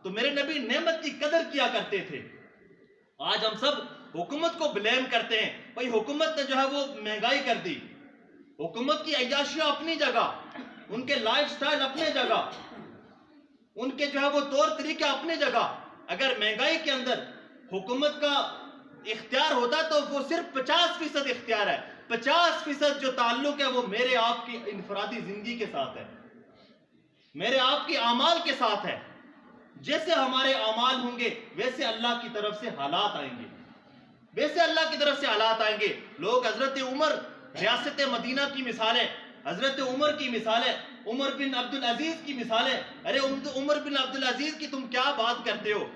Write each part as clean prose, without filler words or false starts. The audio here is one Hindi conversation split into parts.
तो मेरे नबी नेमत की कदर किया करते थे। आज हम सब हुकूमत को ब्लेम करते हैं, भाई हुकूमत ने जो है वो महंगाई कर दी। हुकूमत की अय्याशियां अपनी जगह, उनके लाइफस्टाइल अपने जगह, उनके जो है वो तौर तरीके अपनी जगह। अगर महंगाई के अंदर हुकूमत का इख्तियार होता तो वो सिर्फ 50% इख्तियार है। 50% जो ताल्लुक है वो मेरे आपकी इनफरादी जिंदगी के साथ है, मेरे आपकी आमाल के साथ है। जैसे हमारे आमाल होंगे वैसे अल्लाह की तरफ से हालात आएंगे, वैसे अल्लाह की तरफ से हालात आएंगे। लोग हजरत उमर, रियासत मदीना की मिसाल है, हजरत उमर की मिसाल है, उमर बिन अब्दुल अजीज की मिसाल है। अरे उमर बिन अब्दुल अजीज की तुम क्या बात करते हो,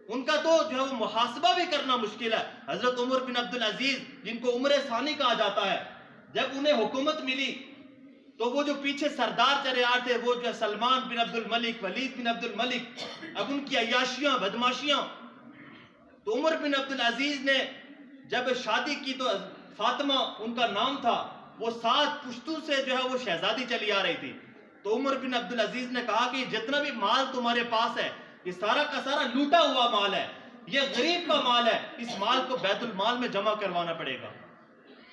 उनका तो जो है वो मुहासबा भी करना मुश्किल है। हजरत उमर बिन अब्दुल अजीज जिनको उमर सानी कहा जाता है, जब उन्हें हुकूमत मिली तो वो जो पीछे सरदार चले आ थे, वो जो सलमान बिन अब्दुल मलिक, वलीद बिन अब्दुल मलिक, अब उनकी अय्याशियां बदमाशियां। तो उमर बिन अब्दुल अजीज ने जब शादी की तो फातिमा उनका नाम था, वो 7 पुश्तों से जो है वो शहजादी चली आ रही थी। तो उमर बिन अब्दुल अजीज ने कहा कि जितना भी माल तुम्हारे पास है ये सारा का सारा लूटा हुआ माल है, ये गरीब का माल है, इस माल को बैतुल माल में जमा करवाना पड़ेगा,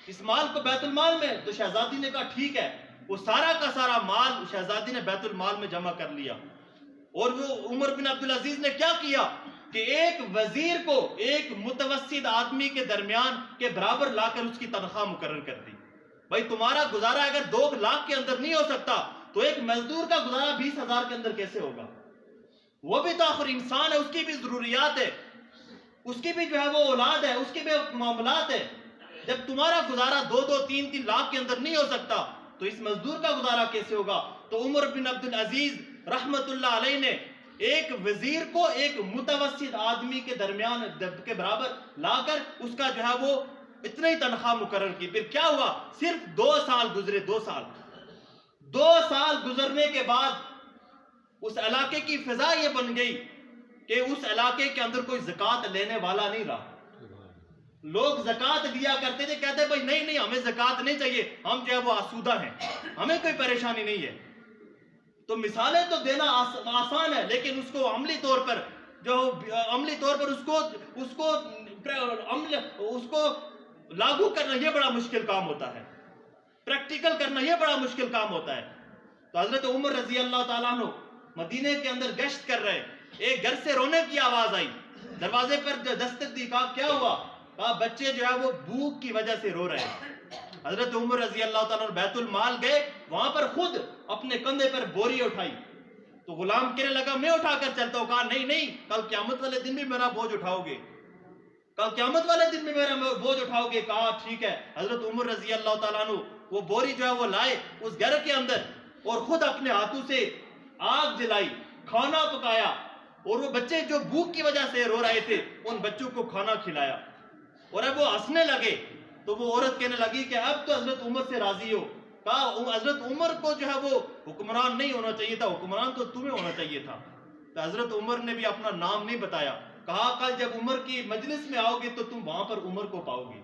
इस माल को बैतुल माल में। तो शहजादी ने कहा ठीक है। वो सारा का सारा माल शहजादी ने बैतुल माल में जमा कर लिया। और वो उमर बिन अब्दुल अजीज ने क्या किया कि एक वजीर को एक मुतवस्सित आदमी के दरमियान के बराबर लाकर उसकी तनख्वाह मुकर्रर कर दी। भाई तुम्हारा गुजारा अगर 2 लाख के अंदर नहीं हो सकता तो एक मजदूर का गुजारा 20,000 के अंदर कैसे होगा? वो भी तो आखिर इंसान है, उसकी भी जरूरियात है, उसकी भी जो है वो औलाद है, उसकी भी मामलात है। जब तुम्हारा गुजारा 2-2, 3-3 लाख के अंदर नहीं हो सकता तो इस मजदूर का गुजारा कैसे होगा? तो उमर बिन अब्दुल अजीज रहमतुल्लाह अलैह ने एक वजीर को एक मुतवस्सित आदमी के दरमियान के बराबर लाकर उसका जो है वो इतना ही तनख्वाह मुकर्रर की। फिर क्या हुआ? सिर्फ 2 साल गुजरे, 2 साल गुजरने के बाद उस इलाके की फिजा ये बन गई कि उस इलाके के अंदर कोई ज़कात लेने वाला नहीं रहा। लोग ज़कात दिया करते थे, कहते भाई नहीं नहीं हमें ज़कात नहीं चाहिए, हम जो है वो आसूदा हैं, हमें कोई परेशानी नहीं है। तो मिसालें तो देना आसान है, लेकिन उसको अमली तौर पर उसको लागू करना यह बड़ा मुश्किल काम होता है, प्रैक्टिकल करना यह बड़ा मुश्किल काम होता है। तो हजरत उमर रजी अल्लाह ताला अन्हु मदीने के अंदर गश्त कर रहे, एक घर से रोने की आवाज आई, दरवाजे पर दस्तक दी, कहा क्या हुआ? कहा बच्चे जो है वो भूख की वजह से रो रहे हैं। हजरत उमर रजी अल्लाह ताला बैतुल माल गए, वहां पर खुद अपने कंधे पर बोरी उठाई। तो गुलाम कहने लगा मैं उठाकर चलता हूं। कहा नहीं नहीं, कल क़यामत वाले दिन भी मेरा बोझ उठाओगे, कल क़यामत वाले दिन भी मेरा बोझ उठाओगे। कहा ठीक है। हजरत उमर रजी अल्लाह ताला अन्हु वो बोरी जो है वो लाए उस घर के अंदर और खुद अपने हाथों से आग जलाई, खाना पकाया, और वो बच्चे जो भूख की वजह से रो रहे थे उन बच्चों को खाना खिलाया। और अब वो हंसने लगे तो वो औरत कहने लगी कि अब तो हजरत उमर से राजी हो। कहा हजरत उमर को जो है वो हुक्मरान नहीं होना चाहिए था, हुक्मरान तो तुम्हें होना चाहिए था। तो हजरत उमर ने भी अपना नाम नहीं बताया। कहा कल जब उमर की मजलिस में आओगे तो तुम वहां पर उमर को पाओगे।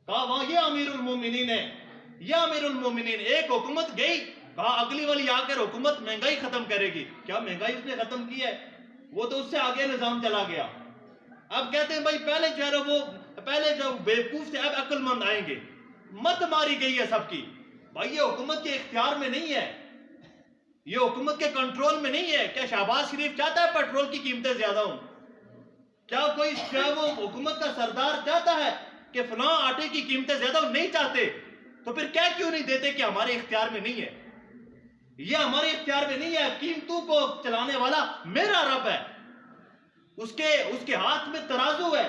कहा वहां ये अमीरुल मोमिनीन है, यह अमीरुल मोमिनीन। एक हुकूमत गई, कहा अगली वाली आकर हुकूमत महंगाई खत्म करेगी। क्या महंगाई उसने खत्म की है? वो तो उससे आगे निजाम चला गया। अब कहते हैं भाई पहले जो है वो जो बेवकूफ थे अब अक्लमंद आएंगे। मत मारी गई है सबकी। भाई ये हुकूमत के इख्तियार में नहीं है, ये हुकूमत के कंट्रोल में नहीं है। क्या शहबाज शरीफ चाहता है पेट्रोल की कीमतें ज्यादा हों? क्या कोई वो हुकूमत का सरदार चाहता है कि फलां आटे की कीमतें ज्यादा हो? नहीं चाहते। तो फिर क्या क्यों नहीं देते कि हमारे इख्तियार में नहीं है, यह हमारे इख्तियार में नहीं है। कीमतों को चलाने वाला मेरा रब है, उसके हाथ में तराजू है,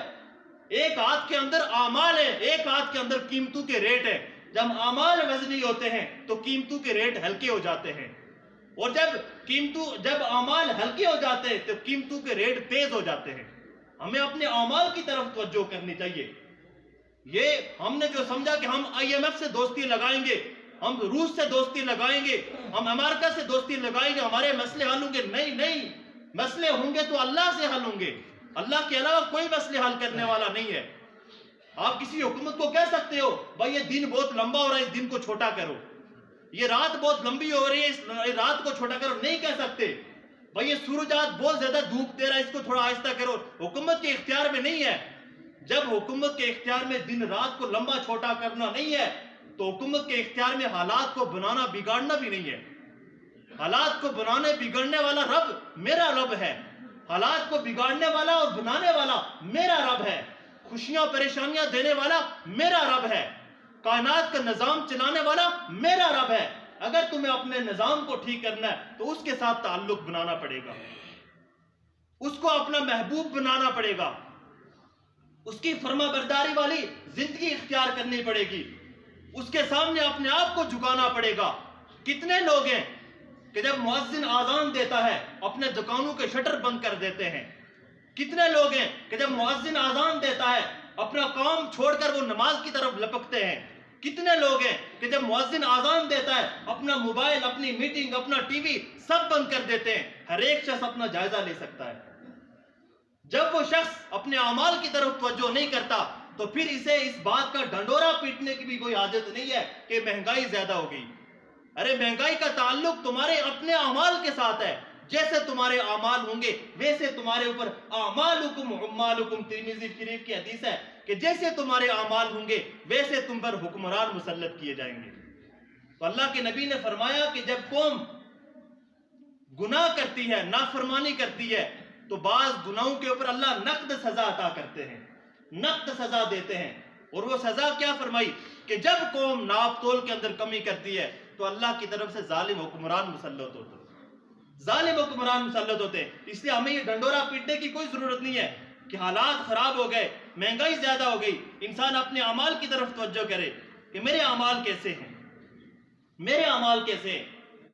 एक हाथ के अंदर आमाल है, एक हाथ के अंदर कीमतों के रेट है। जब आमाल वजनी होते हैं तो कीमतों के रेट हल्के हो जाते हैं, और जब आमाल हल्के हो जाते हैं तो कीमतों के रेट तेज हो जाते हैं। हमें अपने आमाल की तरफ तवज्जो करनी चाहिए। ये हमने जो समझा कि हम IMF से दोस्ती लगाएंगे, हम रूस से दोस्ती लगाएंगे, हम अमेरिका से दोस्ती लगाएंगे, हमारे मसले हल होंगे। नहीं नहीं, मसले होंगे तो अल्लाह से हल होंगे, अल्लाह के अलावा कोई मसले हल करने वाला नहीं है। आप किसी हुकूमत को कह सकते हो भाई ये दिन बहुत लंबा हो रहा है, इस दिन को छोटा करो, ये रात बहुत लंबी हो रही है, इस रात को छोटा करो, नहीं कह सकते। भाई ये सूरज आज बहुत ज्यादा धूप दे रहा है, इसको थोड़ा आहिस्ता करो। हुकूमत के इख्तियार में नहीं है। जब हुकूमत के इख्तियार में दिन रात को लंबा छोटा करना नहीं है, तो हुकूमत के इख्तियार में हालात को बनाना बिगाड़ना भी नहीं है। हालात को बनाने बिगड़ने वाला रब मेरा रब है। हालात को बिगाड़ने वाला और बनाने वाला मेरा रब है। खुशियां परेशानियां देने वाला मेरा रब है। कायनात का निजाम चलाने वाला मेरा रब है। अगर तुम्हें अपने निजाम को ठीक करना है तो उसके साथ ताल्लुक बनाना पड़ेगा, उसको अपना महबूब बनाना पड़ेगा, उसकी फर्माबरदारी वाली जिंदगी इख्तियार करनी पड़ेगी, उसके सामने अपने आप को झुकाना पड़ेगा। कितने लोग हैं कि जब मुअज्जिन आजान देता है अपने दुकानों के शटर बंद कर देते हैं। कितने लोग हैं कि जब मुअज्जिन आजान देता है अपना काम छोड़कर वो नमाज की तरफ लपकते हैं। कितने लोग हैं कि जब मुअज्जिन आजान देता है अपना मोबाइल, अपनी मीटिंग, अपना टीवी सब बंद कर देते हैं। हर एक शख्स अपना जायजा ले सकता है। जब वो शख्स अपने अमाल की तरफ तवज्जो नहीं करता तो फिर इसे इस बात का ढंडोरा पीटने की भी कोई आदत नहीं है कि महंगाई ज्यादा हो गई। अरे महंगाई का ताल्लुक तुम्हारे अपने अमाल के साथ है। जैसे तुम्हारे अमाल होंगे वैसे तुम्हारे ऊपर अमालुकुम उम्मालुकुम, तिर्मिज़ी शरीफ की हदीस है कि जैसे तुम्हारे अमाल होंगे वैसे तुम पर हुक्मरान मुसल्लत किए जाएंगे। तो अल्लाह के नबी ने फरमाया कि जब कौम गुनाह करती है, नाफरमानी करती है, तो बाज गुनाहों के ऊपर अल्लाह नक्द सजा अता करते हैं, नक्द सजा देते हैं। और वो सजा क्या फरमाई कि जब कौम नाप तोल के अंदर कमी करती है तो अल्लाह की तरफ से जालिम हुक्मरान मुसल्लत होते हैं, जालिम हुक्मरान मुसल्लत होते हैं। इसलिए हमें ये डंडोरा पीटने की कोई जरूरत नहीं है कि हालात खराब हो गए, महंगाई ज्यादा हो गई। इंसान अपने अमाल की तरफ तवज्जो करे कि मेरे अमाल कैसे हैं, मेरे अमाल कैसे हैं।